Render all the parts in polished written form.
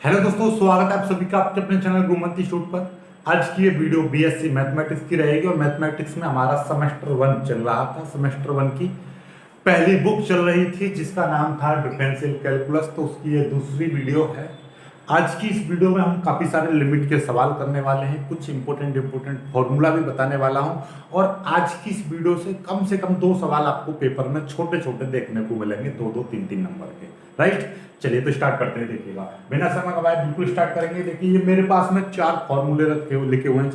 Hello दोस्तों, स्वागत है आप सभी का आपके अपने चैनल गुरुमंती शूट पर। आज की ये वीडियो बीएससी मैथमेटिक्स की रहेगी और मैथमेटिक्स में हमारा सेमेस्टर 1 चल रहा था। सेमेस्टर 1 की पहली बुक चल रही थी जिसका नाम था डिफरेंशियल कैलकुलस, तो उसकी ये दूसरी वीडियो है। आज की इस वीडियो में हम काफ़ी सारे लिमिट के सवाल करने वाले हैं, कुछ इंपॉर्टेंट फॉर्मूला भी बताने वाला हूं और आज की इस वीडियो से कम 2 सवाल आपको पेपर में छोटे छोटे देखने को मिलेंगे, 2-2, 3-3 नंबर के। राइट, चलिए तो स्टार्ट करते हैं। देखिएगा, बिना समय गवाए बिल्कुल स्टार्ट करेंगे। देखिए, ये मेरे पास में 4 फॉर्मूले लिखे हुए हैं,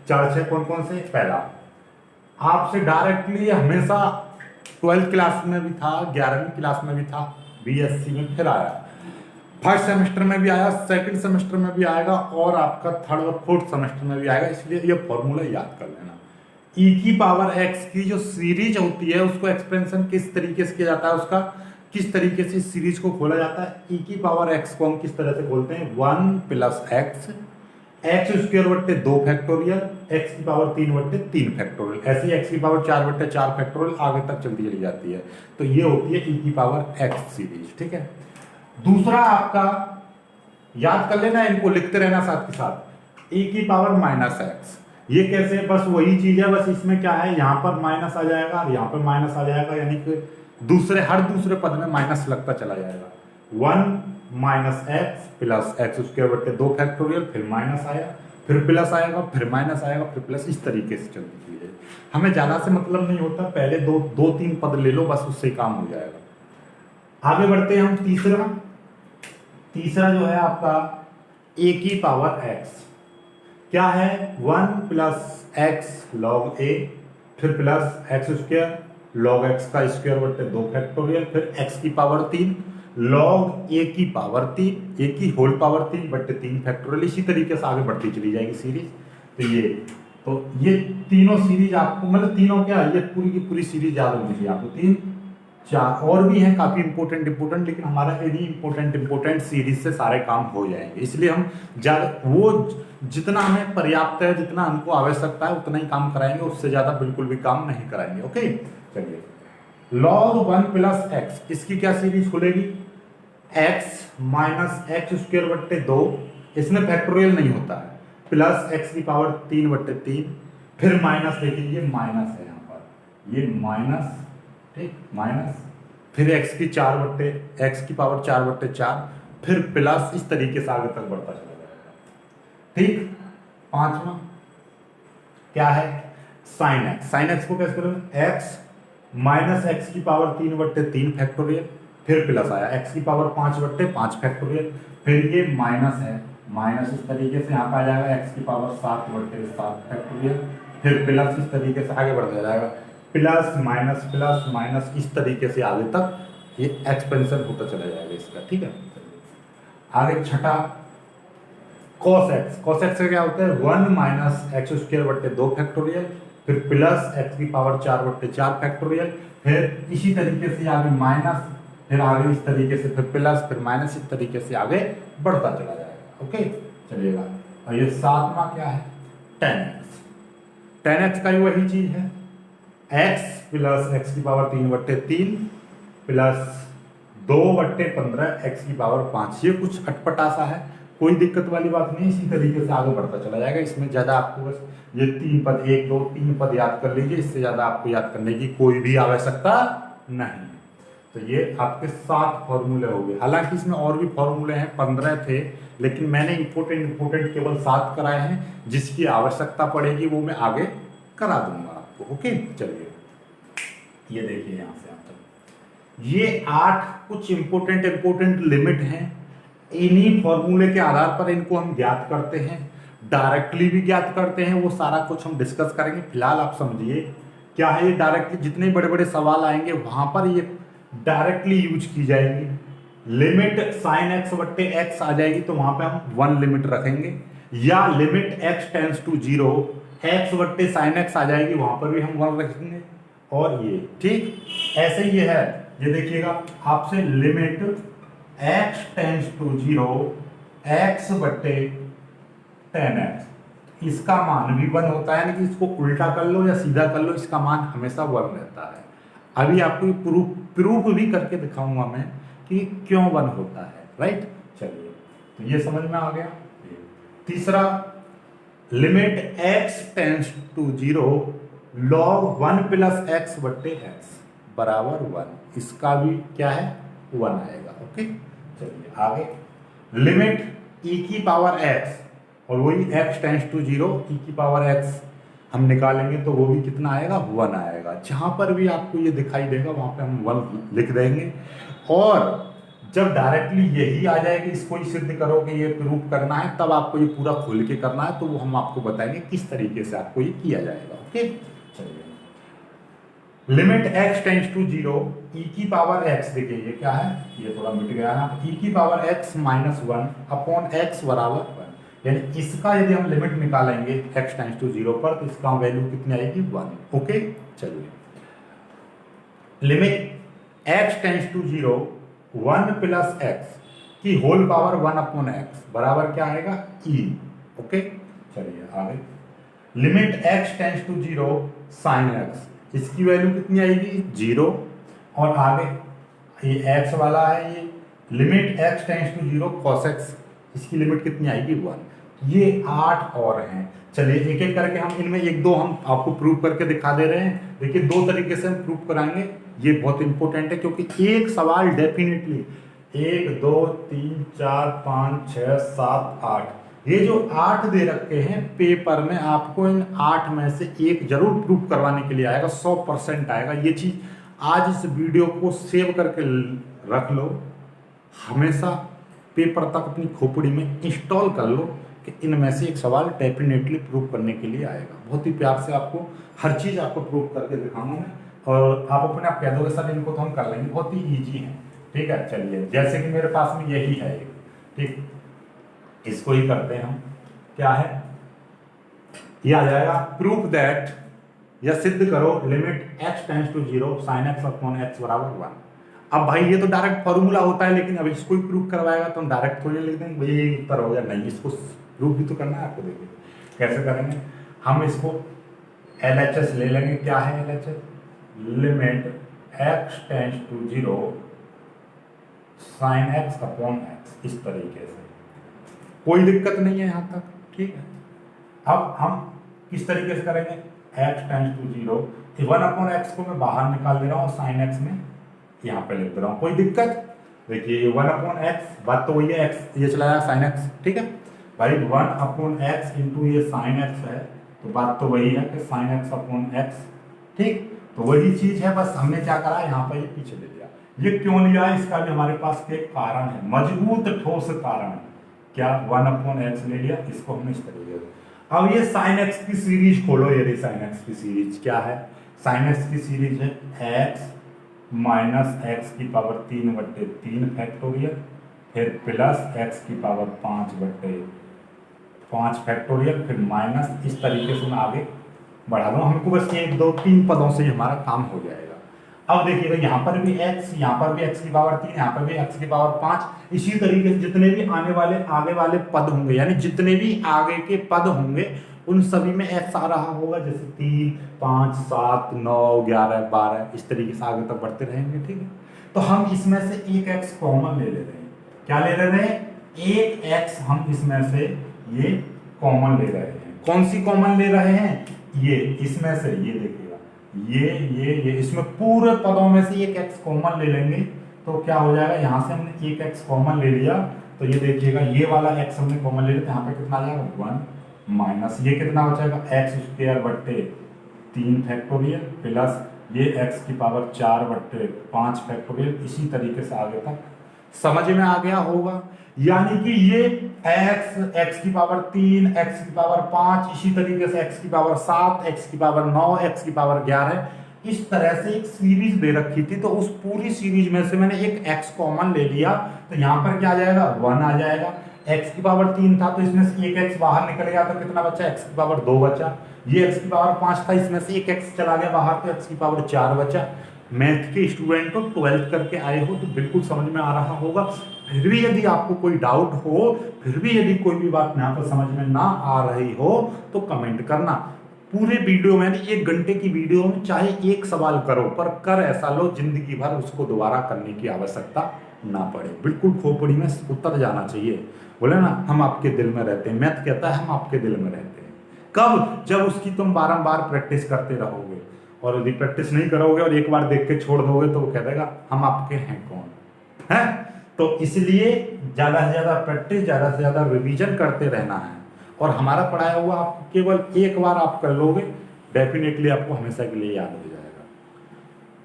4-6। कौन कौन से? पहला, आपसे डायरेक्टली हमेशा 12th क्लास में भी था, 11वीं क्लास में भी था, बीएससी में फिर आया, फर्स्ट सेमेस्टर में भी आया, सेकंड सेमेस्टर में भी आएगा और आपका थर्ड और फोर्थ सेमेस्टर में भी आएगा, इसलिए ये फॉर्मूला याद कर लेना। e की पावर x की जो सीरीज होती है उसको एक्सपेंशन किस तरीके से किया जाता है, उसका किस तरीके से सीरीज को खोला जाता है। e की पावर x को हम किस तरह से खोलते हैं? 1 प्लस एक्स, एक्स स्क्वायर बट्टे 2 फैक्टोरियल, एक्स की पावर 3 बट्टे 3 फैक्टोरियल, ऐसे ही एक्स की पावर 4 बट्टे 4 फैक्टोरियल आगे तक चलती चली जाती है। तो ये होती है e की पावर x सीरीज। ठीक है, दूसरा आपका याद कर लेना, इनको लिखते रहना साथ के साथ, e की पावर माइनस एक्स। ये कैसे? बस वही चीज है, बस इसमें क्या है, यहाँ पर माइनस आ जाएगा और यहाँ पर माइनस आ जाएगा, यानी कि हर दूसरे पद में माइनस लगता चला जाएगा। 1 minus x plus x square बट्टे 2 फैक्टोरियल, फिर माइनस आया, फिर प्लस आएगा, फिर माइनस आएगा, फिर प्लस, इस तरीके से चलती चीज है। हमें ज्यादा से मतलब नहीं होता, पहले 2-3 पद ले लो, बस उससे काम हो जाएगा। आगे बढ़ते हैं हम। तीसरा जो है आपका a की पावर x, क्या है? 1 प्लस एक्स लॉग a, फिर plus x square log x का स्क्वायर बट्टे 2 फैक्टोरियल, फिर x की पावर 3 लॉग a की पावर 3, a की होल पावर 3 बट्टे 3 फैक्टोरियल। इसी तरीके से आगे बढ़ती चली जाएगी सीरीज। तो ये तीनों सीरीज आपको, मतलब तीनों क्या, ये पूरी की पूरी सीरीज याद होनी चाहिए आपको। 3 4 और भी हैं काफी इंपॉर्टेंट, लेकिन हमारा यदि इंपॉर्टेंट सीरीज से सारे काम हो जाएंगे, इसलिए हम वो जितना हमें पर्याप्त है, जितना हमको आवश्यकता है उतना ही काम कराएंगे, उससे ज्यादा बिल्कुल भी काम नहीं कराएंगे। ओके, चलिए, log 1 प्लस एक्स, इसकी क्या सीरीज खुलेगी? x माइनस एक्स स्क्वायर बट्टे 2, इसमें फैक्टोरियल नहीं होता है, प्लस एक्स की पावर 3 बट्टे 3, फिर माइनस, देखिए ये माइनस है यहाँ पर, ये माइनस, ठीक, माइनस, फिर x की पावर 4 बट्टे 4, फिर प्लस, इस तरीके से आगे तक बढ़ता चला जाएगा। ठीक, पांचवा क्या है? साइन एक्स को कैसे करेंगे? x माइनस एक्स की पावर 3 बट्टे 3 फैक्टोरियल, फिर प्लस आया x की पावर 5 बट्टे 5 फैक्टोरियल, फिर ये माइनस है, माइनस इस तरीके से यहाँ पे आ जाएगा x की पावर 7 बट्टे 7 फैक्टोरियल, फिर प्लस, इस तरीके से आगे बढ़ता जाएगा, प्लस माइनस, इस तरीके से आगे तक ये एक्सपेंशन होता चला जाएगा इसका। ठीक है, आगे छठा, cos x का क्या होता है? 1 माइनस एक्स स्क्वायर बट्टे 2 फैक्टोरियल, फिर प्लस एक्स की पावर 4 बट्टे 4 फैक्टोरियल, फिर इसी तरीके से आगे माइनस, फिर आगे इस तरीके से, फिर प्लस, फिर माइनस, इस तरीके से आगे बढ़ता चला जाएगा। ओके, चलिएगा। और ये सातवां क्या है? tan x का ही वही चीज है, x प्लस एक्स की पावर 3 बट्टे 3 प्लस 2 बट्टे 15 एक्स की पावर 5। ये कुछ अटपटा सा है, कोई दिक्कत वाली बात नहीं, इसी तरीके से आगे बढ़ता चला जाएगा। इसमें ज्यादा आपको बस ये 3 पद, 1 2 3 पद याद कर लीजिए, इससे ज्यादा आपको याद करने की कोई भी आवश्यकता नहीं। तो ये आपके 7 फॉर्मूले हो गए। हालांकि इसमें और भी फॉर्मूले हैं, 15 थे, लेकिन मैंने इंपॉर्टेंट केवल 7 कराए हैं। जिसकी आवश्यकता पड़ेगी वो मैं आगे करा दूंगा आपको। ओके, चलिए, ये देखिए यहाँ से आप तक ये 8 कुछ इंपॉर्टेंट लिमिट हैं। इन्हीं फॉर्मूले के आधार पर इनको हम ज्ञात करते हैं, डायरेक्टली भी ज्ञात करते हैं, वो सारा कुछ हम डिस्कस करेंगे। फिलहाल आप समझिए क्या है ये डायरेक्टली, जितने बड़े बड़े सवाल आएंगे वहां पर ये डायरेक्टली यूज की जाएगी। लिमिट साइन एक्स बट्टे एक्स आ जाएगी तो वहां पे हम 1 लिमिट रखेंगे, या limit x tends to 0 x बट्टे साइन एक्स आ जाएगी, वहां पर भी हम 1 रखेंगे। और ये ठीक ऐसे ही है, ये देखिएगा आपसे limit x tends to 0 x बट्टे tan x, इसका मान भी 1 होता है, यानी कि इसको उल्टा कर लो या सीधा कर लो, इसका मान हमेशा 1 रहता है। अभी आपको प्रूफ भी करके दिखाऊंगा मैं कि क्यों 1 होता है। राइट, चलिए, तो ये समझ में आ गया। तीसरा, limit x tends to 0 log 1 plus x बट्टे एक्स बराबर 1, इसका भी क्या है 1 आएगा। ओके, चलिए आगे। लिमिट e की पावर x, और वही x टेंस टू 0 e की पावर x हम निकालेंगे तो वो भी कितना आएगा 1 आएगा। जहां पर भी आपको ये दिखाई देगा वहां पे हम 1 लिख देंगे, और जब डायरेक्टली यही आ जाएगी इसको ही सिद्ध करो कि ये प्रूफ करना है, तब आपको ये पूरा खोल के करना है, तो वो हम आपको बताएंगे किस तरीके से आपको ये किया जाएगा। ओके, चलिए। Limit x tends to 0 e की पावर x, देखिए ये क्या है, ये थोड़ा मिट गया है, e की power x minus 1 upon x बराबर 1, यानी इसका यदि हम लिमिट निकालेंगे x टेंस टू 0 पर, तो इसका वैल्यू कितनी आएगी 1। ओके, चलिए। Limit x tends to 0 1 plus x की होल पावर 1 अपॉन एक्स बराबर क्या आएगा e। ओके, चलिए आगे। Limit x tends to 0 sine x, इसकी वैल्यू कितनी आएगी 0, और आगे ये x वाला है, ये limit x tends to 0 cos x, इसकी लिमिट कितनी आएगी 1। ये 8 और हैं। चलिए एक एक करके हम इनमें एक दो हम आपको प्रूव करके दिखा दे रहे हैं। देखिए दो तरीके से हम प्रूव कराएंगे, ये बहुत इंपॉर्टेंट है, क्योंकि एक सवाल डेफिनेटली 1 2 3 4 5 6 7 8, ये जो 8 दे रखे हैं पेपर में, आपको इन 8 में से एक जरूर प्रूव करवाने के लिए आएगा, 100% आएगा। ये चीज़ आज इस वीडियो को सेव करके रख लो, हमेशा पेपर तक अपनी खोपड़ी में इंस्टॉल कर लो कि इनमें से एक सवाल डेफिनेटली प्रूव करने के लिए आएगा। बहुत ही प्यार से आपको हर चीज़ आपको प्रूव करके दिखाऊंगा मैं, और आप अपने आप कह दोगे सर इनको तो हम कर लेंगे, बहुत ही ईजी है। ठीक है, चलिए जैसे कि मेरे पास में यही है एक, ठीक, इसको ही करते हैं हम। क्या है, ये आ जाएगा प्रूफ दैट, या सिद्ध करो limit x tends to 0 sine x upon x बराबर 1। अब भाई ये तो डायरेक्ट फॉर्मूला होता है, लेकिन अब इसको ही प्रूफ करवाएगा तो हम डायरेक्ट थोड़ी लिख देंगे भाई ये उत्तर हो गया, नहीं, इसको प्रूफ भी तो करना है आपको। देखिए कैसे करेंगे हम इसको, LHS ले लेंगे। क्या है LHS, limit x tends to 0 sine x upon x, इस तरीके से, कोई दिक्कत नहीं है यहाँ तक। ठीक है, अब हम किस तरीके से करेंगे, x tends to 0, 1 upon x को मैं बाहर निकाल दे रहा हूँ, साइन x में यहाँ पे लिख दे रहा हूँ, कोई दिक्कत। देखिए 1 अपॉन x, बात तो वही है, x ये चला जाएगा साइन x। ठीक है भाई, 1 अपॉन x इंटू ये साइन x है, तो बात तो वही है कि साइन x अपॉन x। ठीक, तो वही चीज है, बस हमने क्या करा यहाँ पर ये पीछे ले लिया। ये क्यों लिया है, इसका भी हमारे पास एक कारण है, मजबूत ठोस कारण है। क्या, 1 अपॉन एक्स ले लिया, इसको हमने इस तरीके से। अब ये साइन एक्स की सीरीज खोलो, ये साइन एक्स की सीरीज क्या है, साइन एक्स की सीरीज है x माइनस एक्स की पावर 3 बट्टे 3 फैक्टोरियल, फिर प्लस एक्स की पावर 5 बट्टे 5 फैक्टोरियल, फिर माइनस, इस तरीके से मैं आगे बढ़ा दूँ। हमको बस ये 2 3 पदों से हमारा काम हो जाएगा। अब देखिएगा यहाँ पर भी x, यहाँ पर भी x की पावर 3, यहाँ पर भी x की पावर 5, इसी तरीके से जितने भी आगे वाले पद होंगे, यानी जितने भी आगे के पद होंगे उन सभी में x आ रहा होगा, जैसे 3 5 7 9 11 12, इस तरीके से आगे तक बढ़ते रहेंगे। ठीक है, तो हम इसमें से एक x कॉमन ले रहे हैं। क्या ले रहे हैं, एक x हम इसमें से ये कॉमन ले रहे हैं। कौन सी कॉमन ले रहे हैं, ये इसमें से, ये देखिएगा ये इसमें पूरे पदों में से एक x कॉमन ले लेंगे, तो क्या हो जाएगा, यहाँ से हमने एक x कॉमन ले लिया, तो ये देखिएगा ये वाला x हमने कॉमन ले लिया, तो यहाँ पे कितना आ जाएगा 1 माइनस ये कितना बचेगा x स्क्वायर बट्टे 3 फैक्टोरियल प्लस ये x की पावर 4 बट्टे 5 फैक्टोरियल, इसी तरीके से आगे तक समझ में आ गया होगा। यानी कि ये x की पावर 3, x की पावर 5, इसी तरीके से x की पावर 7, x की पावर 9, x की पावर 11, इस तरह से एक सीरीज दे रखी थी, तो उस पूरी सीरीज में से मैंने एक x कॉमन ले लिया, तो यहाँ पर क्या आ जाएगा 1 आ जाएगा। x की पावर 3 था तो इसमें से एक x बाहर निकल गया, तो कितना बचा, x की पावर 2 बचा। ये x की पावर 5 था, इसमें से एक x चला गया बाहर, तो x की पावर 4 बचा। मैथ के स्टूडेंट को 12th करके आए हो तो बिल्कुल समझ में आ रहा होगा। फिर भी यदि आपको कोई डाउट हो, फिर भी यदि कोई भी बात यहाँ पर समझ में ना आ रही हो, तो कमेंट करना। पूरे वीडियो में 1 घंटे की वीडियो में चाहे एक सवाल करो, पर कर ऐसा लो जिंदगी भर उसको दोबारा करने की आवश्यकता ना पड़े, बिल्कुल खोपड़ी में उतर जाना चाहिए। बोले ना हम आपके दिल में रहते हैं, मैथ कहता है हम आपके दिल में रहते हैं। कब? जब उसकी तुम बारंबार प्रैक्टिस करते रहोगे, और यदि प्रैक्टिस नहीं करोगे और एक बार देख के छोड़ दोगे तो वो कह देगा हम आपके हैं कौन है। तो इसलिए ज्यादा से ज्यादा प्रैक्टिस, ज्यादा से ज्यादा रिवीजन करते रहना है, और हमारा पढ़ाया हुआ आप केवल एक बार आप कर लोगे, डेफिनेटली आपको हमेशा के लिए याद हो जाएगा।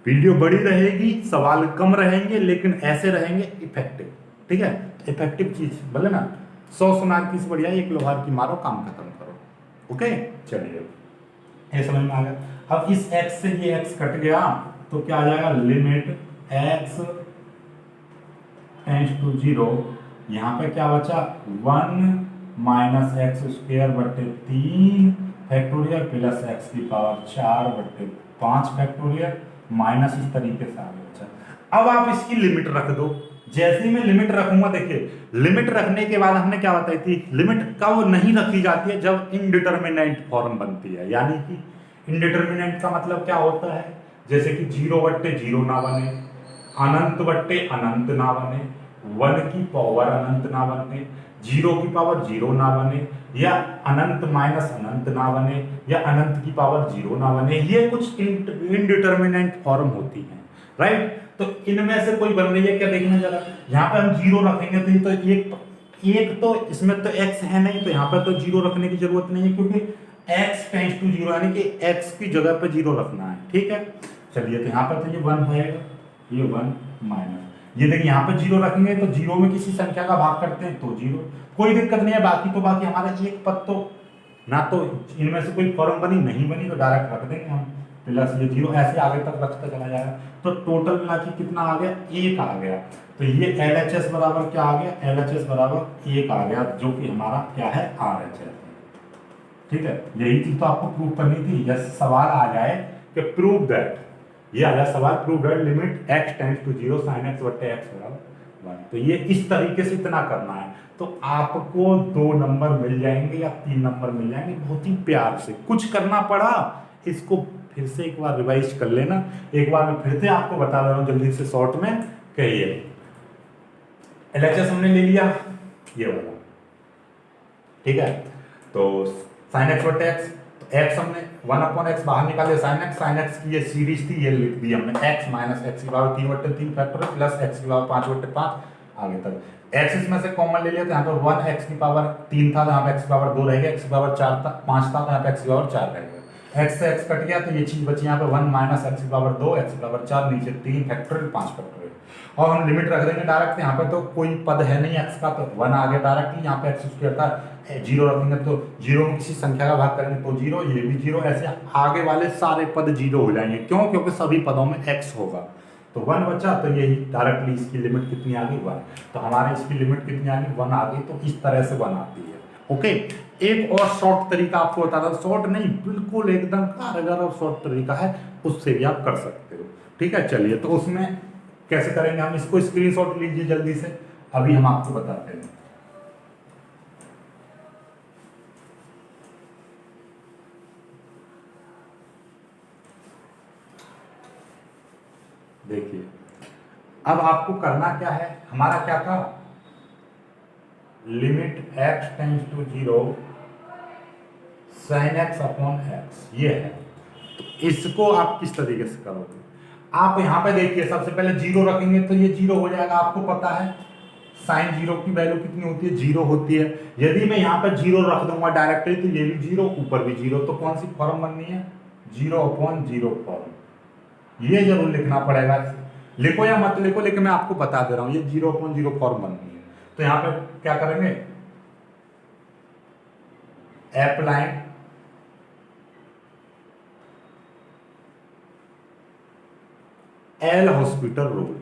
वीडियो बड़ी रहेगी, सवाल कम रहेंगे, लेकिन ऐसे रहेंगे इफेक्टिव। ठीक है, इफेक्टिव चीज बोले ना, 100 सुनार की से बढ़िया एक लोहार की मारो, काम खत्म करो। ओके, चलिए ये समझ में आ गया। अब इस x से ये x कट गया तो क्या आ जाएगा, लिमिट x टेंड्स टू 0, यहाँ पे क्या बचा 1 माइनस एक्स स्क्वायर बटे 3 फैक्टोरियल प्लस एक्स की पावर 4 बटे 5 फैक्टोरियल माइनस इस तरीके से आगे बचा। अब आप इसकी लिमिट रख दो। जैसे ही मैं लिमिट रखूंगा, देखिए लिमिट रखने के बाद हमने क्या बताई थी, लिमिट कब नहीं रखी जाती है, जब इनडिटर्मिनेंट फॉर्म बनती है। यानी कि इनडिटर्मिनेंट का मतलब क्या होता है, जैसे कि 0 बट्टे 0 ना बने, अनंत बट्टे अनंत ना बने, 1 की पावर अनंत ना बने, 0 की पावर 0 ना बने, या अनंत माइनस अनंत ना बने, या अनंत की पावर 0 ना बने। ये कुछ इनडिटर्मिनेंट फॉर्म होती है, राइट। तो इनमें से कोई बन रही है क्या, देखना जरा। यहाँ पे हम 0 रखेंगे तो ये तो एक तो इसमें तो x है नहीं, तो यहाँ पर तो 0 रखने की जरूरत नहीं है, क्योंकि x टेंड्स टू 0, यानी कि x की जगह पे 0 रखना है। ठीक है, चलिए तो यहाँ पर तो ये 1 है, ये 1 माइनस, ये देखिए यहाँ पे 0 रखेंगे तो 0 में किसी संख्या का भाग करते हैं तो 0, कोई दिक्कत नहीं है। बाकी तो बाकी हमारा एक पद तो ना, तो इनमें से कोई फॉर्म बनी नहीं बनी तो डायरेक्ट रख देंगे हम, प्लस ये 0 ऐसे आगे तक रखता चला जाएगा। तो टोटल मिला के कितना आ गया, 1 आ गया। तो ये LHS बराबर क्या आ गया, LHS बराबर 1 आ गया, जो कि हमारा क्या है, RHS। ठीक है, यही चीज तो आपको प्रूव करनी थी। जैसे सवाल आ जाए कि प्रूव दैट, ये आ जाए सवाल, prove that limit x tends to 0 sin x बटे x बराबर 1, तो ये इस तरीके से इतना करना है, तो आपको 2 नंबर मिल जाएंगे या 3 नंबर मिल जाएंगे। बहुत ही प्यार से कुछ करना पड़ा, इसको फिर से एक बार रिवाइज कर लेना। एक बार मैं फिर से आपको बता रहा हूँ जल्दी से शॉर्ट में, कहिए LHS हमने ले लिया ये वाला, ठीक है। तो sin x बटे x, तो x हमने 1/x बाहर निकाले, sin x की ये सीरीज थी, ये लिख दी हमने, x माइनस एक्स की पावर 3/3 फैक्टोरियल प्लस x की पावर 5/5 आगे तक। x इसमें से कॉमन ले लिया तो यहाँ पर 1 x की पावर 3 था, तो यहाँ पे x की पावर 2 रहेगा, x की पावर 4 था 5 था, तो यहाँ पे x की पावर 4 रहेगा। x से x कट गया तो ये चीज बची यहाँ पे 1 माइनस एक्स की पावर 2, x की पावर 4, नीचे 3 फैक्टोरियल 5 फैक्टोरियल। और हम लिमिट रख देंगे डायरेक्ट, यहाँ पे तो कोई पद है नहीं x का, तो 1 आ गया डायरेक्टली। यहाँ पे x स्क्वायर था, 0 रखेंगे तो 0 में किसी संख्या का भाग करेंगे तो 0, ये भी 0, ऐसे आगे वाले सारे पद 0 हो जाएंगे। क्यों? क्योंकि सभी पदों में x होगा। तो 1 बचा, तो यही डायरेक्टली इसकी लिमिट कितनी आ गई, 1। तो हमारे इसकी लिमिट कितनी आ गई, 1 आ गई। तो इस तरह से 1 आती है। ओके, एक और शॉर्ट तरीका आपको बता दो, शॉर्ट नहीं बिल्कुल एकदम कारगर और शॉर्ट तरीका है, उससे भी आप कर सकते हो। ठीक है, चलिए तो उसमें कैसे करेंगे हम, इसको स्क्रीनशॉट लीजिए जल्दी से, अभी हम आपको बताते हैं। देखिए अब आपको करना क्या है, हमारा क्या था, limit x tends to 0 sin x upon x, ये है। तो इसको आप किस तरीके से करोगे, आप यहाँ पे देखिए, सबसे पहले 0 रखेंगे तो ये 0 हो जाएगा। आपको पता है साइन 0 की वैल्यू कितनी होती है, 0 होती है। यदि मैं यहाँ पे 0 रख दूंगा डायरेक्टली तो ये भी 0, ऊपर भी 0, तो कौन सी फॉर्म बननी है, 0/0 फॉर्म। ये जरूर लिखना पड़ेगा, लिखो या मत लिखो, लेकिन मैं आपको बता दे रहा हूँ ये 0/0 फॉर्म बननी है। तो यहाँ पे क्या करेंगे, अप्लाई एल हॉस्पिटल रूल।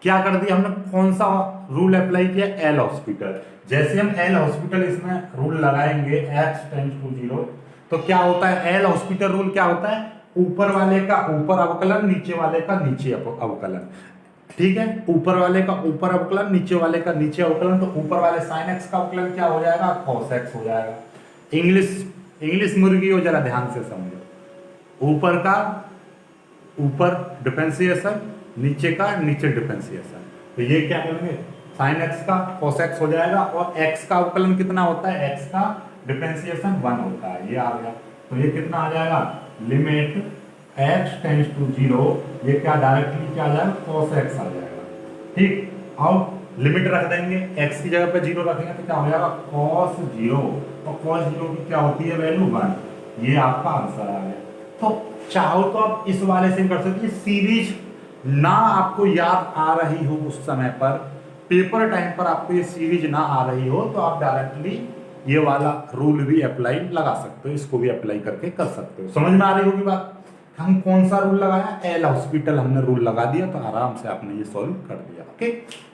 क्या कर दिया हमने, कौन सा रूल अप्लाई किया, एल हॉस्पिटल। जैसे हम एल हॉस्पिटल इसमें रूल लगाएंगे x टेंड्स टू 0, तो क्या होता है, एल हॉस्पिटल रूल क्या होता है, ऊपर वाले का ऊपर अवकलन, नीचे वाले का नीचे अवकलन। ठीक है, ऊपर वाले का ऊपर अवकलन, नीचे वाले का नीचे अवकलन। तो ऊपर वाले sin x का अवकलन क्या हो जाएगा, cos x हो जाएगा। इंग्लिश मुर्गी हो, जरा ध्यान से समझो, ऊपर का ऊपर डिफरेंशिएशन, नीचे का नीचे डिफरेंशिएशन। तो ये क्या करेंगे, साइन एक्स का cos एक्स हो जाएगा, और एक्स का अवकलन कितना होता है, एक्स का डिफरेंशिएशन 1 होता है, ये आ गया। तो ये कितना आ जाएगा, लिमिट x टेंड्स टू 0, ये क्या डायरेक्टली क्या आ जाएगा, cos x आ जाएगा। ठीक, अब लिमिट रख देंगे, x की जगह पे 0 रखेंगे तो क्या हो जाएगा, cos 0, और cos 0 की क्या होती है वैल्यू 1, ये आपका आंसर आ गया। तो चाहो तो आप इस वाले से कर सकते हैं, सीरीज ना आपको याद आ रही हो उस समय पर, पेपर टाइम पर आपको ये सीरीज ना आ रही हो, तो आप डायरेक्टली ये वाला रूल भी अप्लाई लगा सकते हो, इसको भी अप्लाई करके कर सकते हो। समझ में आ रही होगी बात। हम कौन सा रूल लगाया, एल हॉस्पिटल हमने रूल लगा दिया, तो आराम से आपने ये सॉल्व कर दिया। ओके,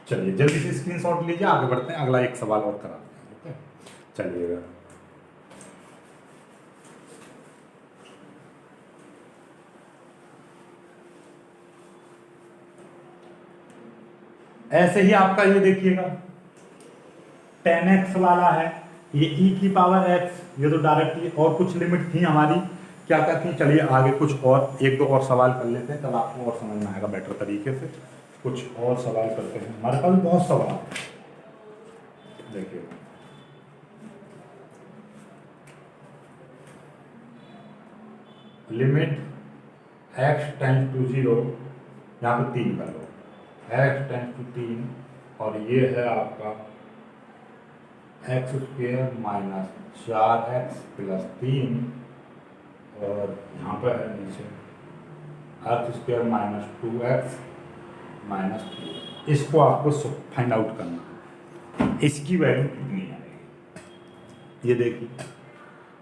चलिए जल्दी से स्क्रीनशॉट लीजिए, आगे बढ़ते हैं, अगला एक सवाल और कराते हैं। ओके, चलिएगा। ऐसे ही आपका ये देखिएगा 10x वाला है, ये e की पावर x, ये तो डायरेक्टली, और कुछ लिमिट थी हमारी क्या क्या थी, चलिए आगे कुछ और एक दो और सवाल कर लेते हैं, तब आपको और समझ में आएगा बेटर तरीके से। कुछ और सवाल करते हैं, हमारे पास बहुत सवाल देखिए। लिमिट x टेंड्स टू 0, यहाँ पे 3 कर लो, x टेंड्स टू 3, और ये है आपका x square minus 4x plus 3, और यहाँ पर है नीचे x square minus 2x minus 3। इसको आपको फाइंड आउट करना, इसकी वैल्यू कितनी आएगी। ये देखिए,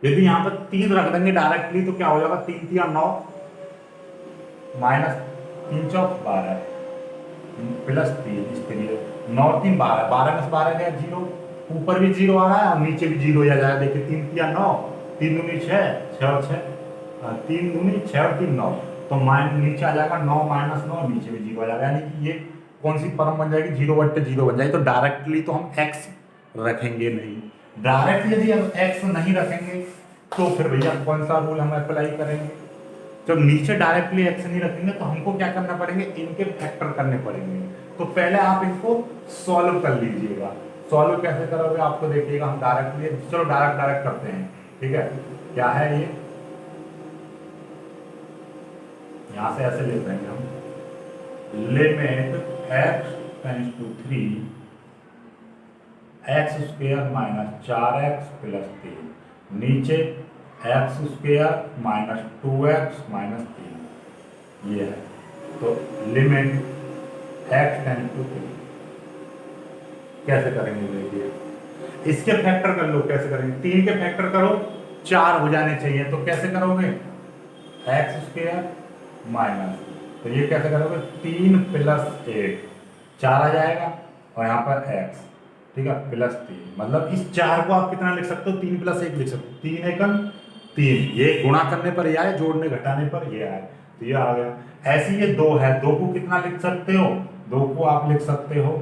यदि यहाँ पर 3 रख देंगे डायरेक्टली तो क्या हो जाएगा, 3 3 9 माइनस 3 चौक 12 प्लस 3, इस तरीके 9 3 12, 12 में से 12 गया 0, ऊपर भी 0 आ रहा है और नीचे भी 0 आ जाएगा। देखिए 3 3 9, 3 दूनी 6, 6 और 6, 3 दूनी 6 और 3 9, तो नीचे आ जाएगा 9 माइनस 9, नीचे भी 0 आ जाएगा, यानी कि ये कौन सी फॉर्म बन जाएगी, 0/0 बन जाएगी। तो डायरेक्टली तो हम x रखेंगे नहीं, डायरेक्ट यदि हम x नहीं रखेंगे तो फिर भैया कौन सा रूल हम अप्लाई करेंगे। जब नीचे डायरेक्टली x नहीं रखेंगे तो हमको क्या करना पड़ेंगे, इनके फैक्टर करने पड़ेंगे। तो पहले आप इनको सॉल्व कर लीजिएगा। सॉल्व कैसे करोगे आपको देखिएगा, हम डायरेक्टली, चलो डायरेक्ट करते हैं, ठीक है। क्या है ये, यहां से ऐसे ले पाएंगे हम, limit x tends to 3, x square minus 4x plus 3, नीचे x square minus 2x minus 3, ये है। तो लिमिट x टेंड्स टू 3 कैसे करेंगे देखिए, इसके फैक्टर कर लो, कैसे करेंगे, 3 के फैक्टर करो 4 हो जाने चाहिए, तो कैसे करोगे, एक्स स्क्वेयर माइनस, तो ये कैसे करोगे, 3 प्लस 1 4 आ जाएगा, और यहाँ पर x, ठीक है, प्लस 3, मतलब इस 4 को आप कितना लिख सकते हो, 3 प्लस 1 लिख सकते हो, 3 एकम 3, ये गुणा करने पर ये आए, जोड़ने घटाने पर ये आए, तो ये आ गया। ऐसे ये 2 है, 2 को कितना लिख सकते हो, 2 को आप लिख सकते हो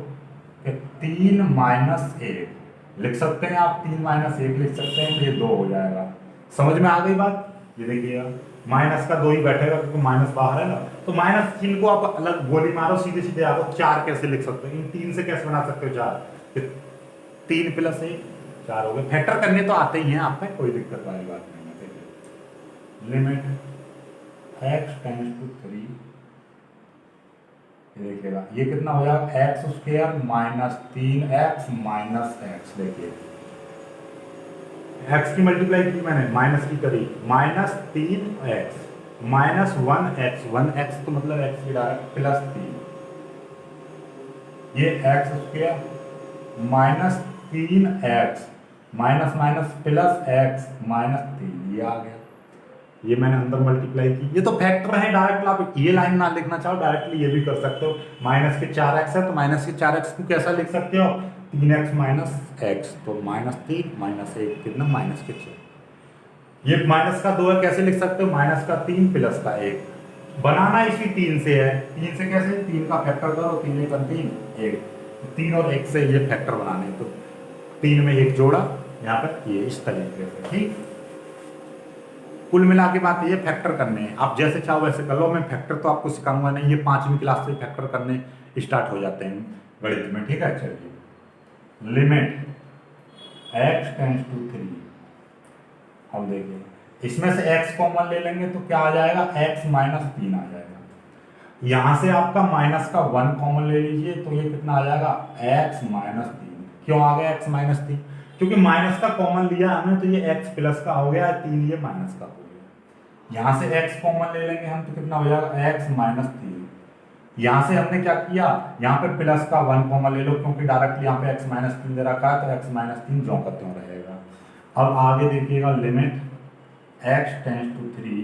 3 माइनस 1 लिख सकते हैं आप, 3 माइनस 1 लिख सकते हैं, ये 2 हो जाएगा। समझ में आ गई बात। ये देखिएगा माइनस का 2 ही बैठेगा क्योंकि माइनस बाहर है ना, तो माइनस 3 को आप अलग गोली मारो, सीधे सीधे आ जाओ, 4 कैसे लिख सकते हो, इन 3 से कैसे बना सकते हो 4, 3 प्लस 1 4 हो गए। फैक्टर करने तो आते ही हैं आप में, कोई दिक्कत वाली बात नहीं है। लिमिट x टेंड्स टू 3, ये देखिएगा ये कितना हो जाएगा, x square minus 3x minus x, देखिए x की मल्टीप्लाई की मैंने, माइनस की करी, माइनस 3x माइनस 1x तो मतलब x की डायरेक्ट प्लस 3, ये x square minus 3x minus minus plus x minus 3, ये आ गया। ये मैंने अंदर मल्टीप्लाई की, ये तो फैक्टर है, डायरेक्ट आप ये लाइन ना लिखना चाहो डायरेक्टली ये भी कर सकते हो। माइनस के 4x है तो माइनस के 4x को कैसा लिख सकते हो, 3x माइनस x, तो माइनस 3 माइनस 1 कितना, माइनस के 6। ये माइनस का 2 है, कैसे लिख सकते हो, माइनस का 3 प्लस का 1, बनाना इसी 3 से है, 3 से कैसे, 3 का फैक्टर करो, 3 1 3 1, 3 और 1 से ये फैक्टर बनाने, तो 3 में 1 जोड़ा यहाँ पर, ये इस तरीके से, ठीक। कुल मिला के बात ये फैक्टर करने हैं, आप जैसे चाहो वैसे कर लो, मैं फैक्टर तो आपको सिखाऊंगा नहीं, ये 5वीं क्लास से फैक्टर करने स्टार्ट हो जाते हैं, गणित में, ठीक है। चलिए लिमिट x टेंस टू 3, अब देखिए इसमें से x कॉमन ले लेंगे तो क्या आ जाएगा, x माइनस 3 आ जाएगा। यहां से आपका माइनस का 1 कॉमन ले लीजिए तो ये कितना आ जाएगा, x माइनस 3। क्यों आ गया x माइनस 3, क्योंकि माइनस का कॉमन लिया हमने तो ये x प्लस का हो गया, 3 ये माइनस का हो गया। यहां से x कॉमन ले लेंगे हम तो कितना हो जाएगा, x माइनस 3। यहां से हमने क्या किया, यहाँ पे प्लस का 1 कॉमन ले लो, क्योंकि डायरेक्टली यहाँ पे x माइनस 3 दे रखा है तो x माइनस 3 जो का त्यों रहेगा। अब आगे देखिएगा लिमिट x टेंस टू 3,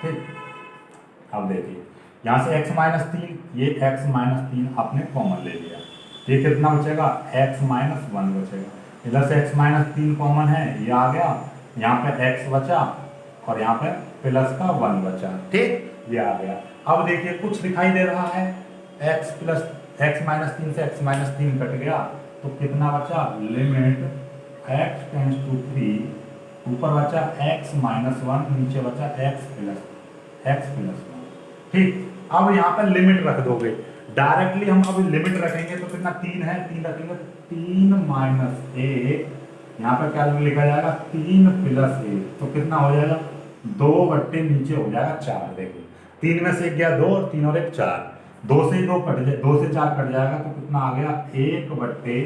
ठीक। अब देखिए यहाँ से x माइनस 3, ये x माइनस 3 आपने कॉमन ले लिया, ये कितना बचेगा, x माइनस 1 बचेगा। इधर से x माइनस 3 कॉमन है, ये आ गया, यहाँ पे x बचा और यहाँ पे प्लस का 1 बचा, ठीक, ये आ गया। अब देखिए कुछ दिखाई दे रहा है, x माइनस 3 से x माइनस 3 कट गया तो कितना बचा, लिमिट x टेंस टू 3, ऊपर बचा x माइनस 1, नीचे बचा x प्लस 1, ठीक। अब यहाँ पर लिमिट रख दोगे, डायरेक्टली हम अब लिमिट रखेंगे तो कितना, 3 है, 3 रखेंगे तो 3 माइनस 1, यहाँ पर क्या लिखा जाएगा, 3 प्लस 1, तो कितना हो जाएगा, 2 बट्टे नीचे हो जाएगा 4। देखिए 3 में से 1 गया 2 और 3 और 1 4, 2 से 2 कट जाए, 2 से 4 कट जाएगा तो कितना आ गया, 1 बट्टे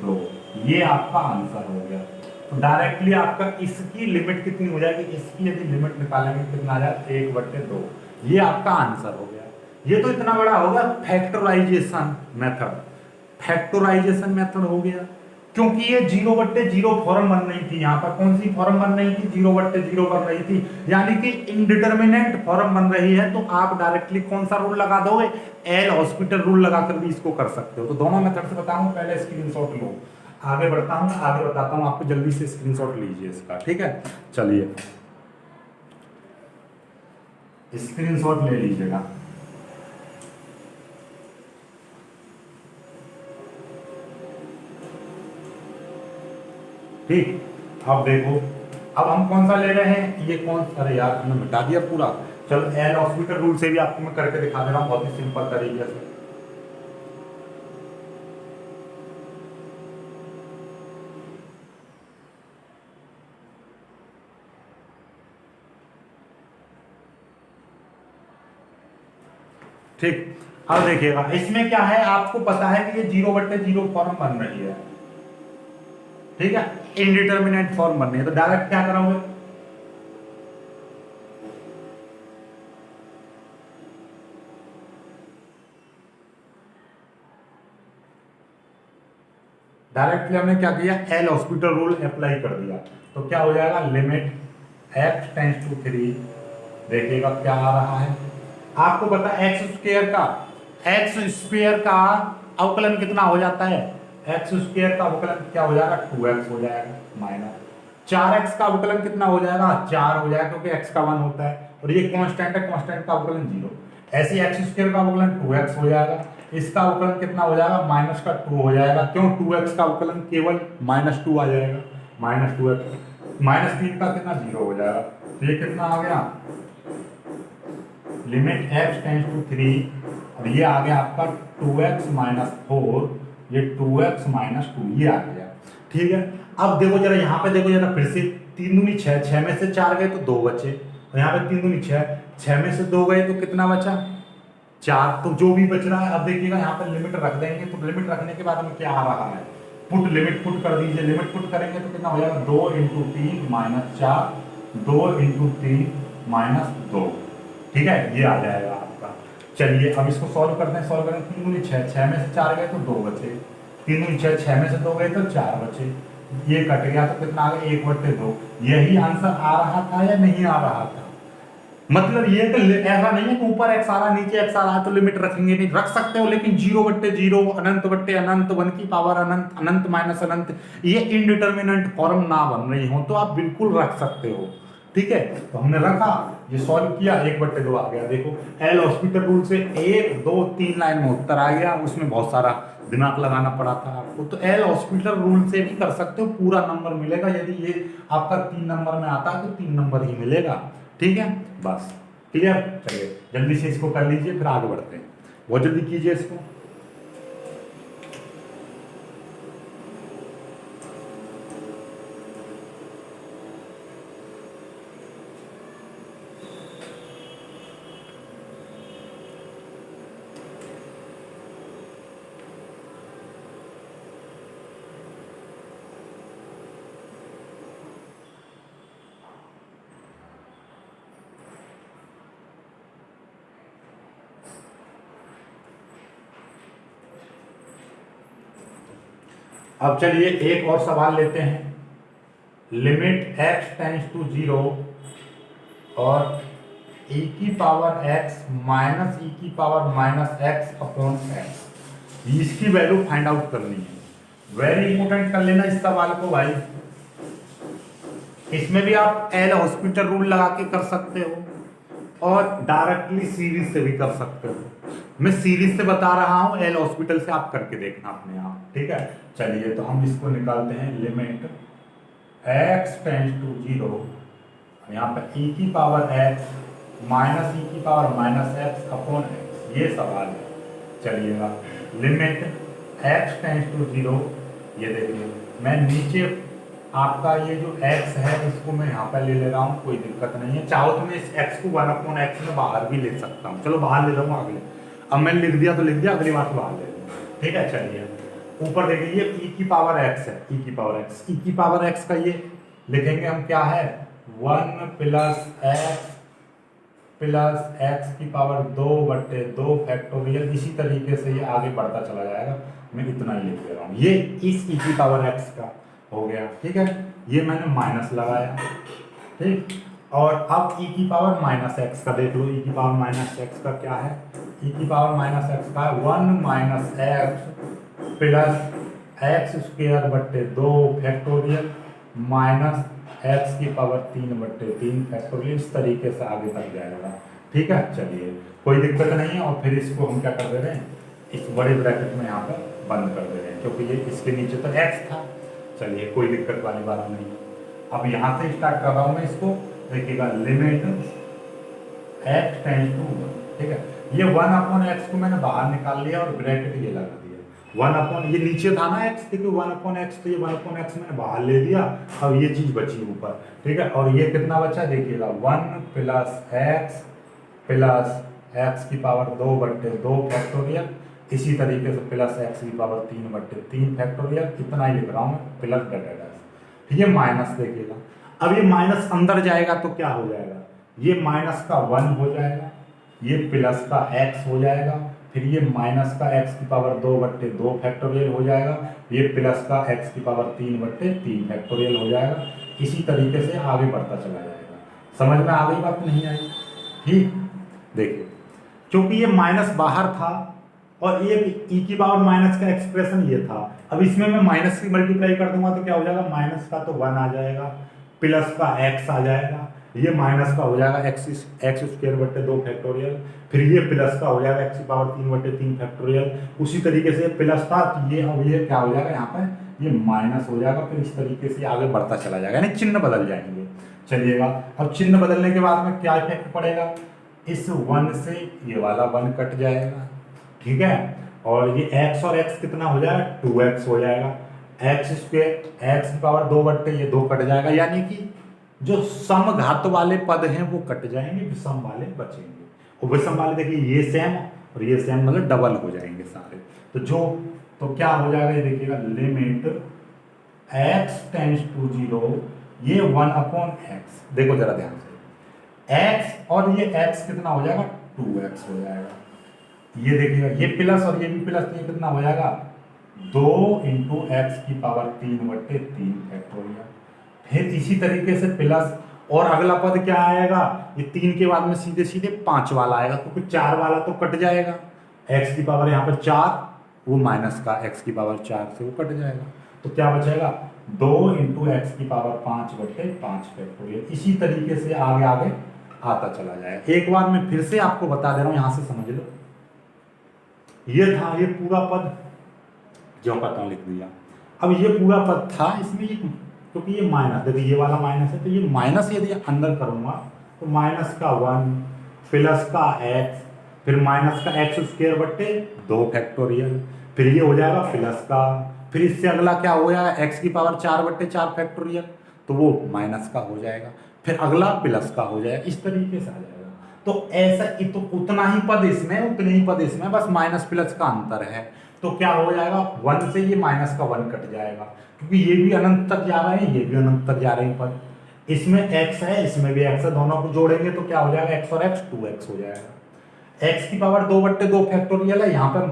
2। ये आपका आंसर हो गया। तो डायरेक्टली आपका इसकी लिमिट कितनी हो जाएगी, इसकी यदि लिमिट निकालेंगे कितना आ जाएगा, 1 बट्टे 2। ये आपका आंसर हो गया। ये तो इतना बड़ा हो गया फैक्टराइजेशन मेथड, फैक्टराइजेशन मेथड हो गया, क्योंकि ये 0/0 फॉर्म बन रही थी। यहाँ पर कौन सी फॉर्म बन रही थी, 0/0 बन रही थी, यानी कि इनडिटरमिनेंट फॉर्म बन रही है। तो आप डायरेक्टली कौन सा रूल लगा दोगे, एल हॉस्पिटल रूल लगाकर भी इसको कर सकते हो। तो दोनों मेथड से बताऊं, पहले स्क्रीनशॉट लो, आगे बढ़ता हूं, आगे बताता हूं आपको, जल्दी से स्क्रीनशॉट लीजिए इसका, ठीक है। चलिए स्क्रीनशॉट ले लीजिएगा। ठीक, अब देखो, अब हम कौन सा ले रहे हैं, ये कौन, अरे यार हमने मिटा दिया पूरा। चलो एल हॉस्पिटल रूल से भी आपको मैं करके दिखा दे रहा हूं, बहुत ही सिंपल तरीके से। ठीक, अब देखिएगा इसमें क्या है, आपको पता है कि ये 0/0 फॉर्म बन रही है, ठीक है, इनडिटरमिनेट फॉर्म बन रही है। तो डायरेक्ट क्या करोगे, डायरेक्टली हमने क्या किया, एल हॉस्पिटल रूल अप्लाई कर दिया। तो क्या हो जाएगा, लिमिट x टेंस टू 3, देखिएगा क्या आ रहा है, आपको पता है एक्स स्क्वायर का अवकलन कितना हो जाता है, एक्स स्क्वायर का अवकलन क्या हो जाएगा, 2x हो जाएगा, माइनस 4x का अवकलन कितना हो जाएगा, 4 हो जाएगा, क्योंकि x का 1 होता है और ये कांस्टेंट है, कांस्टेंट का अवकलन 0। ऐसे एक्स स्क्वायर का अवकलन 2x हो जाएगा, इसका अवकलन कितना हो जाएगा, माइनस का 2 हो जाएगा। क्यों, 2x का अवकलन केवल -2 आ जाएगा, -2x, -3 का कितना 0 हो जाएगा। तो ये कितना आ गया, लिमिट x टेंस टू 3, और ये आ गया आपका 2x - 4, ये 2x - 2, ये आ गया, ठीक है। अब देखो जरा, यहाँ पे देखो जरा, फिर से 3 दूनी 6, 6 में से 4 गए तो 2 बचे, और यहाँ पे 3 दूनी 6, 6 में से 2 गए तो कितना बचा, 4। तो जो भी बच रहा है, अब देखिएगा यहाँ पे लिमिट रख देंगे, तो लिमिट रखने के बाद में क्या आ रहा है, पुट, लिमिट पुट कर दीजिए। लिमिट पुट करेंगे तो कितना हो जाएगा, 2 × 3 - 4, 2 × 3 - 2, ठीक है, ये आ जाएगा आपका। चलिए अब इसको सॉल्व करते हैं, सॉल्व करें, 3 दूनी 6, 6 में से 4 गए तो 2 बचे, 3 दूनी 6, 6 में से 2 गए तो 4 बचे, ये कट गया तो कितना आ गया, 1/2। यही आंसर आ रहा था या नहीं आ रहा था, मतलब ये तो ऐसा नहीं है कि ऊपर x आ रहा नीचे x आ रहा है तो लिमिट रखेंगे नहीं, रख सकते हो, लेकिन 0/0, अनंत/अनंत, 1 की पावर अनंत, अनंत माइनस अनंत, ये इनडिटरमिनेंट फॉर्म ना बन रही हो तो आप बिल्कुल रख सकते हो, ठीक है। तो हमने रखा, ये सॉल्व किया, 1/2 आ गया। देखो एल हॉस्पिटल रूल से 1 2 3 लाइन में उत्तर आ गया, उसमें बहुत सारा दिमाग लगाना पड़ा था आपको। तो एल हॉस्पिटल रूल से भी कर सकते हो, पूरा नंबर मिलेगा। यदि ये आपका 3 नंबर में आता है तो 3 नंबर ही मिलेगा, ठीक है, बस क्लियर। चलिए जल्दी से इसको कर लीजिए, फिर आगे बढ़ते हैं, बहुत जल्दी कीजिए इसको। अब चलिए एक और सवाल लेते हैं। लिमिट x टेंड्स टू 0 और e की पावर x माइनस e की power minus x upon x, इसकी वैल्यू फाइंड आउट करनी है। वेरी इंपॉर्टेंट कर लेना इस सवाल को भाई। इसमें भी आप एल हॉस्पिटल रूल लगा के कर सकते हो और डायरेक्टली सीरीज से भी कर सकते हो। मैं सीरीज से बता रहा हूं, एल हॉस्पिटल से आप करके देखना अपने आप, ठीक है। चलिए तो हम इसको निकालते हैं। लिमिट x टेंड्स टू 0, यहाँ पर e की पावर x माइनस e की power minus x upon x, ये सवाल है। चलिएगा लिमिट x टेंड्स टू 0, ये देखिए मैं नीचे आपका ये जो x है इसको मैं यहाँ पर ले ले रहा हूँ, कोई दिक्कत नहीं है। चाहो तो मैं इस x को 1 अपॉन x में बाहर भी ले सकता हूँ, चलो बाहर ले लूँगा अगले। अब मैंने लिख दिया तो लिख दिया, अगली बार तो बाहर ले लूँगा, ठीक है। चलिए ऊपर देखिए ये e की पावर x है, e की पावर x, e की पावर x का ये लिखेंगे हम क्या है 1 प्लस x की पावर 2/2 फैक्टोरियल। इसी तरीके से ये आगे बढ़ता चला जाएगा, मैं इतना ही लिख दे रहा हूँ। ये इस e की पावर x का हो गया, ठीक है। ये मैंने माइनस लगाया, ठीक। और अब e की पावर माइनस x का देख लो, e की पावर माइनस x का क्या है, e की पावर माइनस x का 1 minus x plus x square बट्टे 2 फैक्टोरियल माइनस एक्स की पावर 3/3 फैक्टोरियल। इस तरीके से आगे तक जाएगा, ठीक है। चलिए कोई दिक्कत नहीं है। और फिर इसको हम क्या कर दे रहे हैं, इस बड़े ब्रैकेट में यहाँ पर बंद कर दे रहे हैं, क्योंकि ये इसके नीचे तो x था। चलिए कोई दिक्कत वाली बात नहीं। अब यहाँ से स्टार्ट कर रहा हूँ मैं इसको, देखिएगा लिमिट x टेंड्स टू 1, ठीक है। ये 1 अपॉन x को मैंने बाहर निकाल लिया और ब्रैकेट ये लगा दिया। 1 अपॉन, ये नीचे था ना x, देखिए 1 अपॉन x, तो ये 1 अपॉन x मैंने बाहर ले दिया। अब ये चीज बची ऊपर, ठीक है। और ये कितना बचा देखिएगा 1 प्लस x की पावर 2/2 फैक्टोरियल, इसी तरीके से प्लस x की पावर 3/3 फैक्टोरियल। इतना ही लिख रहा हूँ मैं, प्लस डैश, ठीक है। माइनस देखिएगा, अब ये माइनस अंदर जाएगा तो क्या हो जाएगा, ये माइनस का 1 हो जाएगा, ये प्लस का x हो जाएगा, फिर ये माइनस का x की पावर 2/2 फैक्टोरियल हो जाएगा, ये प्लस का x की पावर 3/3 फैक्टोरियल हो जाएगा। इसी तरीके से आगे बढ़ता चला जाएगा। समझ में आ गई बात, नहीं आई, ठीक। देखिए क्योंकि ये माइनस बाहर था और ये e की पावर माइनस का एक्सप्रेशन ये था, अब इसमें मैं माइनस की मल्टीप्लाई कर दूंगा तो क्या हो जाएगा, माइनस का तो 1 आ जाएगा, प्लस का x आ जाएगा, ये माइनस का हो जाएगा एक्स स्क्वायर बट्टे 2 फैक्टोरियल, फिर ये प्लस का हो जाएगा एक्स की पावर 3/3 फैक्टोरियल। उसी तरीके से प्लस था तो ये, अब ये क्या हो जाएगा यहाँ पर, ये माइनस हो जाएगा। फिर इस तरीके से आगे बढ़ता चला जाएगा, यानी चिन्ह बदल जाएंगे। चलिएगा अब चिन्ह बदलने के बाद में क्या इफेक्ट पड़ेगा, इस 1 से ये वाला 1 कट जाएगा, ठीक है। और ये x और x कितना हो जाएगा 2x हो जाएगा, एक्स स्क्वायर एक्स की पावर 2/2 कट जाएगा, यानी कि जो समघात वाले पद हैं वो कट जाएंगे, विषम वाले बचेंगे। और विषम वाले देखिए ये सेम और ये सेम, मतलब डबल हो जाएंगे सारे। तो क्या हो जाएगा, ये देखिएगा लिमिट x टेंड्स टू 0, ये 1 अपॉन x, देखो जरा ध्यान से, x और ये x कितना हो जाएगा 2x हो जाएगा। ये देखिएगा ये प्लस और ये भी प्लस, तो ये कितना हो जाएगा 2 × x की पावर 3/3 फैक्टोरियल। फिर इसी तरीके से प्लस, और अगला पद क्या आएगा, ये 3 के बाद में सीधे सीधे 5 वाला आएगा, क्योंकि 4 वाला तो कट जाएगा, x की पावर यहाँ पर 4, वो माइनस का x की पावर 4 से वो कट जाएगा। तो क्या बचेगा 2 × x की पावर 5/5 फैक्टोरियल। इसी तरीके से आगे आगे आता चला जाएगा। एक बार मैं फिर से आपको बता दे रहा हूँ, यहाँ से समझ लो। ये था ये पूरा पद, जो कहता हूँ लिख दिया। अब ये पूरा पद था, इसमें ये क्योंकि ये माइनस, देखिए ये वाला माइनस है, तो ये माइनस यदि अंदर करूंगा तो माइनस का 1 प्लस का x, फिर माइनस का x²/2 फैक्टोरियल, फिर ये हो जाएगा प्लस का, फिर इससे अगला क्या हो जाएगा x की पावर 4/4 फैक्टोरियल, तो वो माइनस का हो जाएगा, फिर अगला प्लस का हो जाएगा। इस तरीके से आ जाएगा। तो ऐसा तो उतना ही पद इसमें, उतने ही पद इसमें, बस माइनस प्लस का अंतर है। तो क्या हो जाएगा 1 से ये माइनस का 1 कट जाएगा, क्योंकि ये भी अनंत तक जा रहे हैं, ये भी अनंत तक जा रहे हैं पद। इसमें x है, इसमें भी x है, दोनों को जोड़ेंगे तो क्या हो जाएगा x और x 2x हो जाएगा। x की पावर 2/2 फैक्टोरियल है, यहाँ पर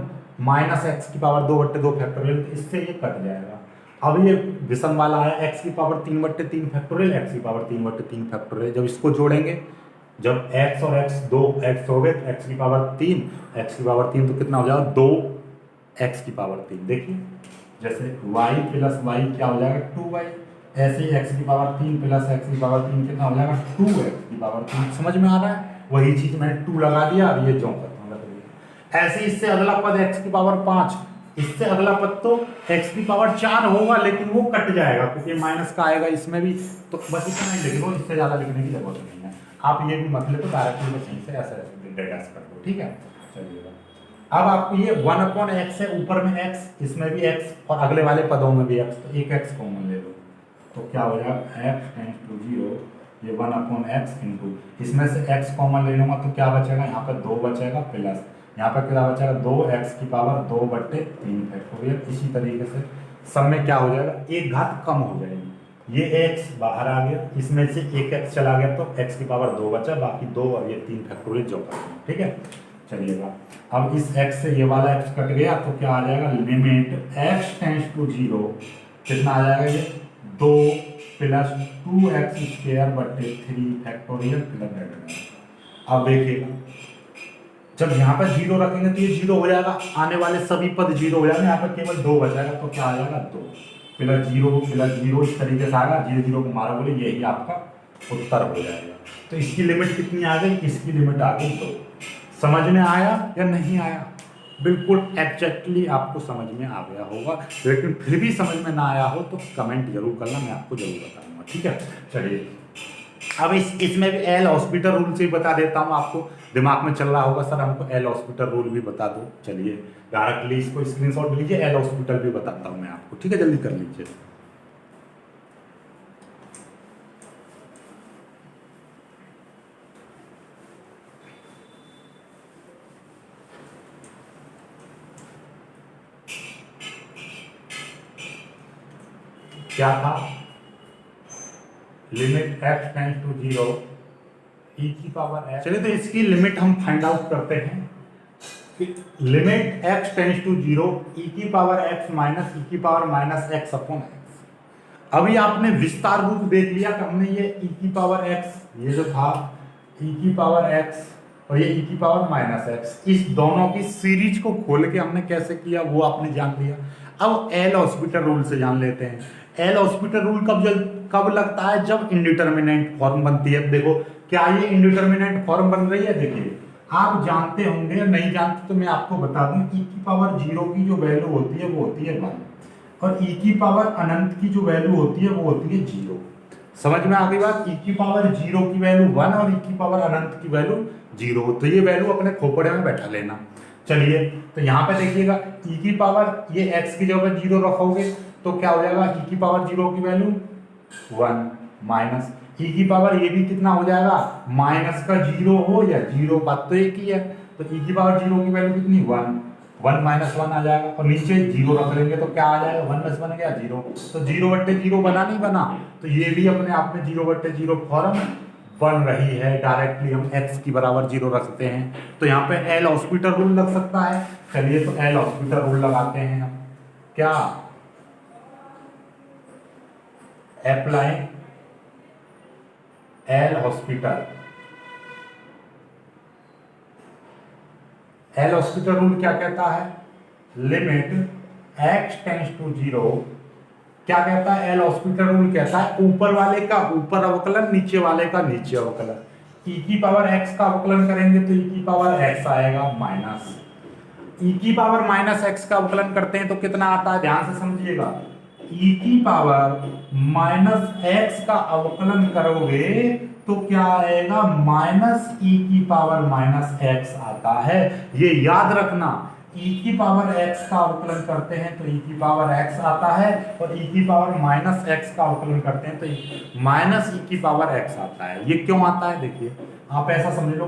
माइनस x की पावर 2/2 फैक्टोरियल, इससे ये कट जाएगा। अब ये विषम वाला है एक्स की पावर 3/3 फैक्टोरियल, एक्स की पावर 3/3 फैक्टोरियल। जब इसको जोड़ेंगे, जब x और x 2x हो गए तो x की पावर 3, x की पावर 3 तो कितना हो जाएगा 2x की पावर 3। देखिए जैसे y प्लस y क्या हो जाएगा 2y, ऐसे ही x की पावर 3 प्लस x की पावर 3 कितना हो जाएगा 2x की पावर 3। समझ में आ रहा है? वही चीज मैंने 2 लगा दिया, अब ये जो खत्म कर दिया। ऐसे इससे अगला पद x की पावर 5, इससे अगला पद तो x की पावर 4 होगा, लेकिन वो कट जाएगा क्योंकि माइनस का आएगा इसमें भी, तो बस इतना ही लिख लो, इससे ज्यादा लिखने की जरूरत नहीं है। आप ये भी मत लिखो, डायरेक्टली बस यहीं से ऐसे डेटास कर दो, ठीक है। चलिएगा, अब आपको ये 1/x है, ऊपर में x, इसमें भी x और अगले वाले पदों में भी x, तो एक x कॉमन ले लो तो क्या हो जाएगा x टेंड्स टू 0, ये 1/x इंटू, इसमें से x कॉमन ले लूंगा तो क्या बचेगा, यहाँ पर 2 बचेगा, प्लस यहाँ पर क्या बचेगा 2x की पावर 2/3 फैक्टोरियल। इसी तरीके से सब में क्या हो जाएगा, एक घात कम हो जाएगी, ये x बाहर आ गया, इसमें से एक x चला गया तो x की पावर 2 बचा, बाकी 2 और ये 3 फैक्टोरियल जो करते हैं, ठीक है। चलिएगा, अब इस x से ये वाला x कट गया तो क्या आ जाएगा, लिमिट x टेंड्स टू 0 कितना आ जाएगा, ये 2 प्लस 2x² 3 फैक्टोरियल प्लस। अब देखिएगा, जब यहाँ पर 0 रखेंगे तो ये 0 हो जाएगा, आने वाले सभी पद 0 हो जाएंगे, यहाँ पर केवल 2 बचेगा तो क्या आ जाएगा 2 प्लस 0 इस तरीके से आएगा, 0 को मारा बोले, यही आपका उत्तर हो जाएगा। तो इसकी लिमिट कितनी आ गई, इसकी लिमिट आ गई 2। समझ में आया या नहीं आया? बिल्कुल एग्जैक्टली आपको समझ में आ गया होगा, लेकिन फिर भी समझ में ना आया हो तो कमेंट जरूर करना, मैं आपको जरूर बताऊंगा, ठीक है। चलिए, अब इसमें भी एल हॉस्पिटल रूल से ही बता देता हूँ, आपको दिमाग में चल रहा होगा सर हमको एल हॉस्पिटल रूल भी बता दो। चलिए डायरेक्टली इसको स्क्रीनशॉट लीजिए, एल हॉस्पिटल भी बताता हूँ मैं आपको, ठीक है, जल्दी कर लीजिए। क्या था, limit x tends to 0 e की पावर x। चलिए तो इसकी लिमिट हम फाइंड आउट करते हैं। Limit x tends to 0 e की पावर x माइनस e की power minus x upon x। अभी आपने विस्तार रूप देख लिया कि हमने ये e की पावर x, ये जो था e की पावर x और ये e की पावर माइनस x, इस दोनों की सीरीज को खोल के हमने कैसे किया वो आपने जान लिया। अब एल हॉस्पिटल रूल से जान लेते हैं। एल हॉस्पिटल रूल कब लगता है, जब इंडिटरमिनेंट फॉर्म बनती है। देखो क्या ये इंडिटरमिनेंट फॉर्म बन रही है, देखिए आप जानते होंगे, नहीं जानते तो मैं आपको बता दूं, e की पावर 0 की जो वैल्यू होती है वो होती है 1 और e की पावर अनंत की जो वैल्यू होती है वो होती है 0। समझ में आ गई बात, e की पावर 0 की वैल्यू 1 और e की पावर अनंत की वैल्यू 0, तो ये वैल्यू अपने खोपड़े में बैठा लेना। चलिए तो यहाँ पे देखिएगा e की पावर, ये x की जगह 0 रखोगे तो क्या हो जाएगा, e की पावर 0 की वैल्यू 1 माइनस e की पावर ये भी कितना हो जाएगा, माइनस का 0 हो या 0, बात तो एक ही है। तो e की पावर 0 की वैल्यू कितनी 1 माइनस 1 आ जाएगा और नीचे 0 रख लेंगे तो क्या आ जाएगा, 1 प्लस 1 गया 0, तो 0/0 बना नहीं बना, तो ये भी अपने आप में 0/0 फॉर्म बन रही है। डायरेक्टली हम x की बराबर 0 रखते हैं तो यहाँ पे एल हॉस्पिटल रूल लग सकता है। चलिए तो एल हॉस्पिटल रूल लगाते हैं हम, क्या apply L hospital. L hospital rule क्या कहता है, लिमिट x टेंड्स टू 0, क्या कहता है एल हॉस्पिटल रूल कहता है ऊपर वाले का ऊपर अवकलन, नीचे वाले का नीचे अवकलन। e की पावर x का अवकलन करेंगे तो e की पावर x आएगा माइनस, e की पावर माइनस x का अवकलन करते हैं तो कितना आता है, ध्यान से समझिएगा, e की पावर माइनस x का अवकलन करोगे तो क्या आएगा, माइनस e की पावर माइनस x आता है। ये याद रखना, e की पावर x का अवकलन करते हैं तो e की पावर x आता है और e की पावर माइनस x का अवकलन करते हैं तो माइनस e की पावर x आता है। ये क्यों आता है, देखिए आप ऐसा समझ लो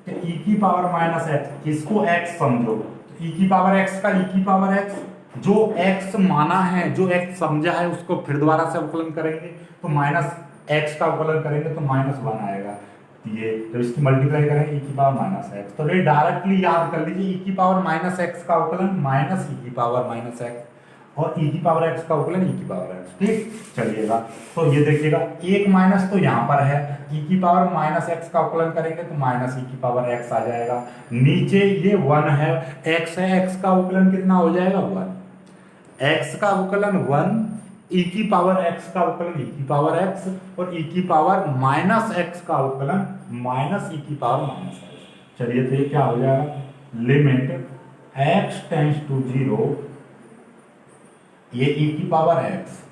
कि e की पावर माइनस x, इसको x समझो, तो e की पावर x का e की पावर x, जो x माना है, जो x समझा है उसको फिर दोबारा से अवकलन करेंगे तो माइनस x का अवकलन करेंगे तो -1 आएगा। ये जब इसकी मल्टीप्लाई करेंगे e की पावर माइनस एक्स, तो ये डायरेक्टली याद कर लीजिए e की पावर माइनस एक्स का अवकलन माइनस e की पावर माइनस एक्स, और e की पावर x का अवकलन e की पावर x। ठीक, चलिएगा तो ये देखिएगा एक माइनस तो यहाँ पर है, e की पावर माइनस x का अवकलन करेंगे तो माइनस e की पावर x आ जाएगा। नीचे ये 1 है, x है, x का अवकलन कितना हो जाएगा 1, x का अवकलन 1, e की पावर x का अवकलन e की पावर x और e की पावर माइनस x का अवकलन माइनस e की पावर माइनस x। चलिए तो ये क्या हो जाएगा, लिमिट x टेंड्स टू 0, ये e की power x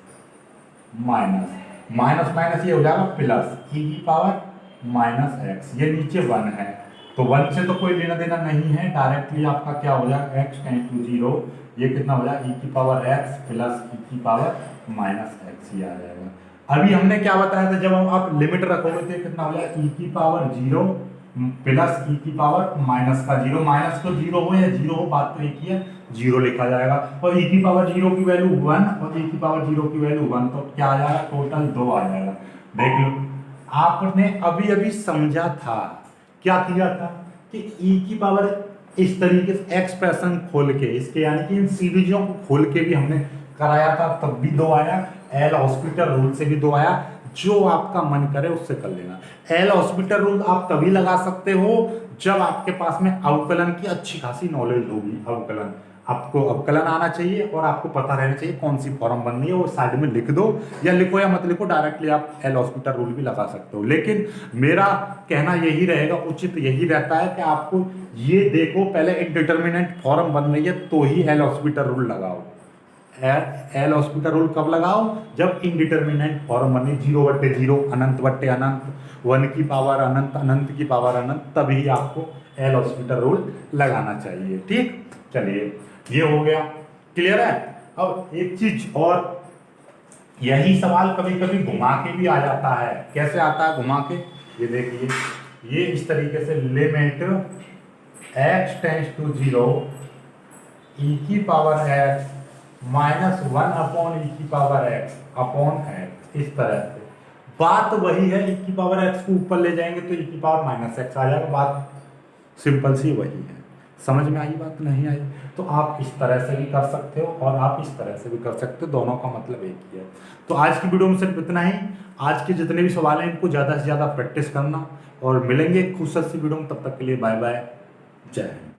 minus minus minus ये हो जाएगा प्लस e की पावर माइनस x, ये नीचे 1 है तो 1 से तो कोई लेना देना नहीं है, डायरेक्टली आपका क्या हो जाएगा x टेंड्स टू 0, ये कितना हो जाएगा e की पावर x प्लस e की पावर माइनस x ही आ जाएगा। अभी हमने क्या बताया था, जब हम आप लिमिट रखोगे तो कितना हो जाएगा e की पावर 0 प्लस e की पावर माइनस का 0, माइनस तो 0 हो या 0 हो बात तो एक ही है, 0 लिखा जाएगा और e की पावर 0 की वैल्यू 1 और e की पावर 0 की वैल्यू 1, तो क्या आ जाएगा टोटल 2 आ जाएगा। देख लो आपने अभी अभी समझा था, क्या किया था कि e की पावर इस तरीके से एक्सप्रेशन खोल के इसके यानी कि इन सीरीजों को खोल के भी हमने कराया था, तब भी 2 आया, एल हॉस्पिटल रूल से भी 2 आया, जो आपका मन करे उससे कर लेना। एल हॉस्पिटल रूल आप तभी लगा सकते हो जब आपके पास में अवकलन की अच्छी खासी नॉलेज होगी। अवकलन आपको अवकलन आना चाहिए और आपको पता रहना चाहिए कौन सी फॉर्म बननी है, वो साइड में लिख दो या लिखो या मत लिखो, डायरेक्टली आप एल हॉस्पिटल रूल भी लगा सकते हो। लेकिन मेरा कहना यही रहेगा, उचित यही रहता है कि आपको ये देखो पहले इंडिटरमिनेंट फॉर्म बन रही है तो ही एल हॉस्पिटल रूल लगाओ। एल हॉस्पिटल रूल कब लगाओ, जब इनडिटरमिनेंट फॉर्म बने 0/0 अनंत बट्टे अनंत 1 की पावर अनंत अनंत की पावर अनंत, तभी आपको एल हॉस्पिटल रूल लगाना चाहिए। ठीक, चलिए ये हो गया, क्लियर है। अब एक चीज और, यही सवाल कभी कभी घुमा के भी आ जाता है। कैसे आता है घुमा के, ये देखिए, ये इस तरीके से limit x tends to 0 e की पावर x माइनस 1/e की पावर x अपॉन x, इस तरह से बात वही है। e की पावर x को ऊपर ले जाएंगे तो e की पावर माइनस x आ जाएगा, बात सिंपल सी वही है। समझ में आई बात, नहीं आई तो आप इस तरह से भी कर सकते हो और आप इस तरह से भी कर सकते हो, दोनों का मतलब एक ही है। तो आज की वीडियो में सिर्फ इतना ही। आज के जितने भी सवाल हैं इनको ज़्यादा से ज़्यादा प्रैक्टिस करना और मिलेंगे खूबसूरत सी वीडियो में, तब तक के लिए बाय बाय, जय हिंद।